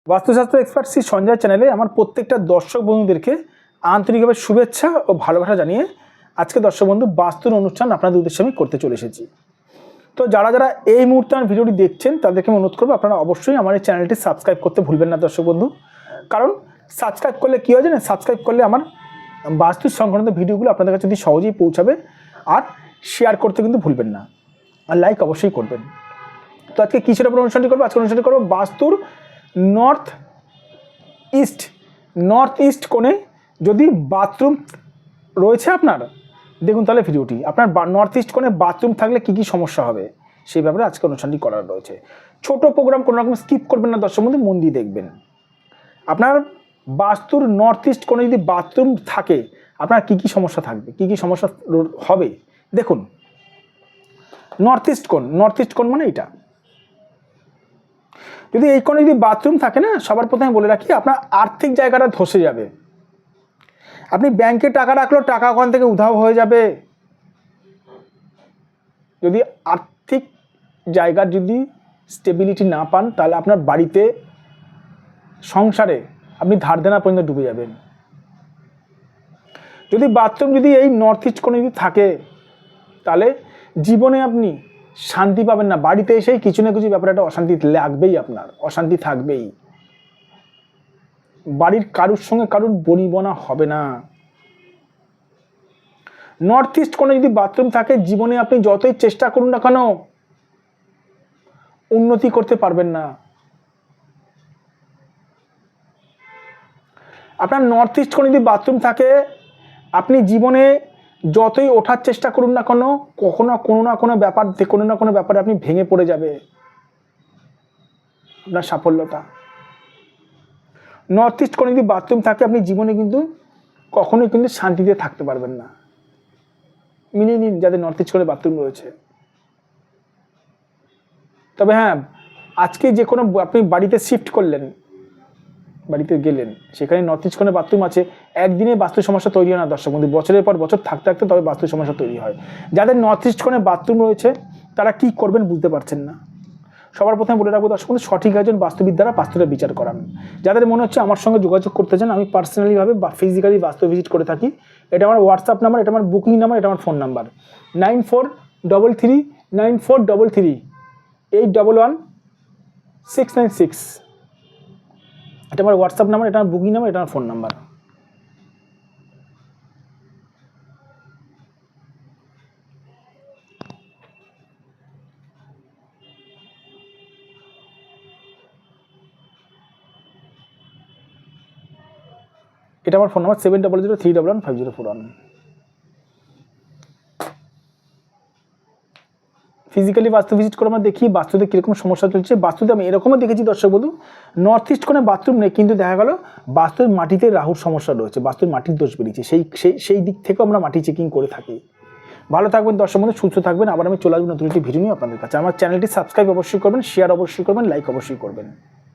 বাস্তুশাস্ত্র এক্সপার্ট শ্রী সঞ্জয় চ্যানেলে আমার প্রত্যেকটা দর্শক বন্ধুদেরকে আন্তরিকভাবে শুভেচ্ছা ও ভালোবাসা জানিয়ে আজকে দর্শক বন্ধু বাস্তুর অনুষ্ঠান আপনাদের উদ্দেশ্যে আমি করতে চলে এসেছি। তো যারা যারা এই মুহূর্তে আমার ভিডিওটি দেখছেন তাদেরকে আমি অনুরোধ করবো আপনারা অবশ্যই আমার এই চ্যানেলটি সাবস্ক্রাইব করতে ভুলবেন না দর্শক বন্ধু। কারণ সাবস্ক্রাইব করলে কী হয় জানেন, সাবস্ক্রাইব করলে আমার বাস্তু সংক্রান্ত ভিডিওগুলো আপনাদের কাছে সহজেই পৌঁছাবে। আর শেয়ার করতে কিন্তু ভুলবেন না, আর লাইক অবশ্যই করবেন। তো আজকে কিসের উপর অনুষ্ঠানটি করবো? আজকে অনুষ্ঠানটি করবো বাস্তুর নর্থ ইস্ট কোণে যদি বাথরুম রয়েছে আপনার, দেখুন তাহলে ভিডিওটি আপনার নর্থ ইস্ট কোণে বাথরুম থাকলে কী কী সমস্যা হবে সেই ব্যাপারে আজকে অনুষ্ঠানটি করার রয়েছে। ছোট প্রোগ্রাম কোনো রকম স্কিপ করবেন না দর্শক বন্ধু, মন দিয়ে দেখবেন। আপনার বাস্তুর নর্থ ইস্ট কোণে যদি বাথরুম থাকে আপনার কী কী সমস্যা থাকবে, কী কী সমস্যা হবে দেখুন। নর্থ ইস্ট কোণ মানে এটা, যদি এই কোণে যদি বাথরুম থাকে না, সবার প্রথমে বলে রাখি আপনার আর্থিক জায়গাটা ধসে যাবে। আপনি ব্যাংকে টাকা রাখলেও টাকা ওখান থেকে উধাও হয়ে যাবে। যদি আর্থিক জায়গার যদি স্টেবিলিটি না পান তাহলে আপনার বাড়িতে সংসারে আপনি ধার দেনা পর্যন্ত ডুবে যাবেন। যদি বাথরুম যদি এই নর্থ ইস্ট কোণে যদি থাকে তাহলে জীবনে আপনি শান্তি পাবেন না। বাড়িতে এসেই কিছু না কিছু ব্যাপারে একটা অশান্তি লাগবেই, আপনার অশান্তি থাকবেই। বাড়ির কারুর সঙ্গে কারুর বনিবনা হবে না। নর্থ ইস্ট কোণে যদি বাথরুম থাকে জীবনে আপনি যতই চেষ্টা করুন না কেন উন্নতি করতে পারবেন না। আপনার নর্থ ইস্ট কোণে যদি বাথরুম থাকে আপনি জীবনে যতই ওঠার চেষ্টা করুন না কেন কোনো না কোনো ব্যাপারে আপনি ভেঙে পড়ে যাবে আপনার সাফল্যতা। নর্থ ইস্ট কোণে যদি বাথরুম থাকে আপনি জীবনে কিন্তু কখনোই কিন্তু শান্তিতে থাকতে পারবেন না। মিলিয়ে নিন যাদের নর্থ ইস্ট কোণে বাথরুম রয়েছে। তবে হ্যাঁ, আজকে যে কোনো আপনি বাড়িতে শিফট করলেন, বাড়িতে গেলেন, সেখানে নর্থ ইস্ট কোণে বাথরুম আছে, একদিনে বাস্তু সমস্যা তৈরি হয় না দর্শক বন্ধু, বছরের পর বছর থাকতে থাকতে তবে বাস্তু সমস্যা তৈরি হয়। যাদের নর্থ ইস্ট কোণে বাথরুম রয়েছে তারা কি করবেন বুঝতে পারছেন না। সবার প্রথমে বলে রাখবো দর্শক বন্ধু, সঠিক একজন বাস্তুবিদ দ্বারা বাস্তুটা বিচার করান। যাদের মনে হচ্ছে আমার সঙ্গে যোগাযোগ করতে চান, আমি পার্সোনালিভাবে বা ফিজিক্যালি বাস্তু ভিজিট করে থাকি। এটা আমার হোয়াটসঅ্যাপ নাম্বার, এটা আমার বুকিং নাম্বার, এটা আমার ফোন নাম্বার 94339433811696। এটা আমার হোয়াটসঅ্যাপ নাম্বার, এটা আমার বুকিং নাম্বার, এটা আমার ফোন নাম্বার। এটা আমার ফোন নাম্বার 7003115041। ফিজিক্যালি বাস্তু ভিজিট করে আমরা দেখি বাস্তুতে কীরকম সমস্যা চলছে। বাস্তুতে আমি এরকমও দেখেছি দর্শক বন্ধু, নর্থ ইস্ট কোণে বাথরুম নেই কিন্তু দেখা গেল বাস্তুর মাটিতে রাহুর সমস্যা রয়েছে, বাস্তুর মাটির দোষ বেরিয়েছে। সেই দিক থেকেও আমরা মাটি চেকিং করে থাকি। ভালো থাকবেন দর্শক বন্ধু, সুস্থ থাকবেন। আবার আমি চলে আসবো নতুন একটি ভিডিও নিয়ে আপনাদের কাছে। আমার চ্যানেলটি সাবস্ক্রাইব অবশ্যই করবেন, শেয়ার অবশ্যই করবেন, লাইক অবশ্যই করবেন।